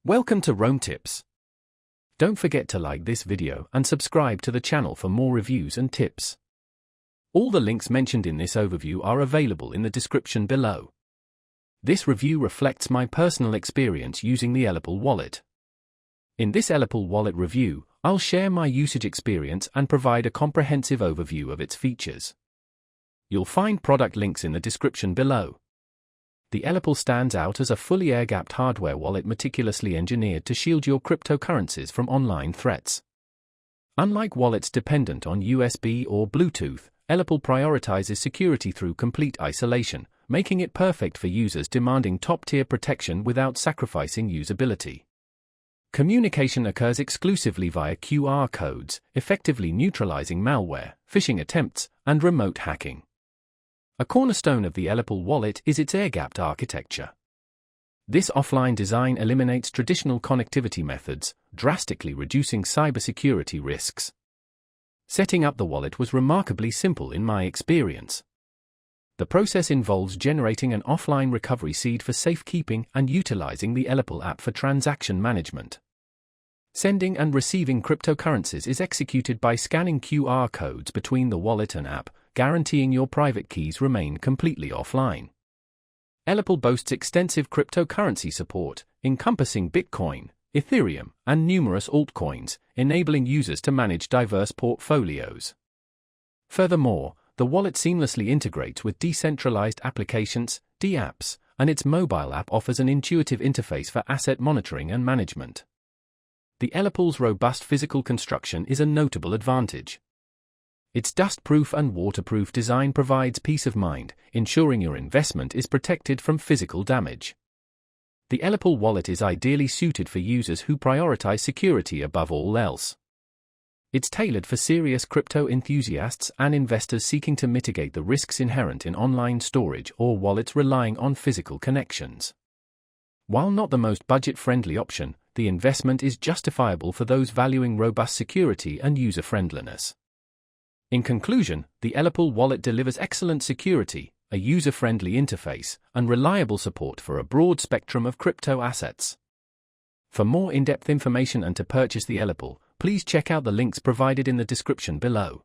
Welcome to Rome Tips. Don't forget to like this video and subscribe to the channel for more reviews and tips. All the links mentioned in this overview are available in the description below. This review reflects my personal experience using the Ellipal wallet. In this Ellipal wallet review, I'll share my usage experience and provide a comprehensive overview of its features. You'll find product links in the description below. The Ellipal stands out as a fully air-gapped hardware wallet meticulously engineered to shield your cryptocurrencies from online threats. Unlike wallets dependent on USB or Bluetooth, Ellipal prioritizes security through complete isolation, making it perfect for users demanding top-tier protection without sacrificing usability. Communication occurs exclusively via QR codes, effectively neutralizing malware, phishing attempts, and remote hacking. A cornerstone of the Ellipal wallet is its air-gapped architecture. This offline design eliminates traditional connectivity methods, drastically reducing cybersecurity risks. Setting up the wallet was remarkably simple in my experience. The process involves generating an offline recovery seed for safekeeping and utilizing the Ellipal app for transaction management. Sending and receiving cryptocurrencies is executed by scanning QR codes between the wallet and app, guaranteeing your private keys remain completely offline. Ellipal boasts extensive cryptocurrency support, encompassing Bitcoin, Ethereum, and numerous altcoins, enabling users to manage diverse portfolios. Furthermore, the wallet seamlessly integrates with decentralized applications, dApps, and its mobile app offers an intuitive interface for asset monitoring and management. The Ellipal's robust physical construction is a notable advantage. Its dust-proof and waterproof design provides peace of mind, ensuring your investment is protected from physical damage. The Ellipal wallet is ideally suited for users who prioritize security above all else. It's tailored for serious crypto enthusiasts and investors seeking to mitigate the risks inherent in online storage or wallets relying on physical connections. While not the most budget-friendly option, the investment is justifiable for those valuing robust security and user-friendliness. In conclusion, the Ellipal wallet delivers excellent security, a user-friendly interface, and reliable support for a broad spectrum of crypto assets. For more in-depth information and to purchase the Ellipal, please check out the links provided in the description below.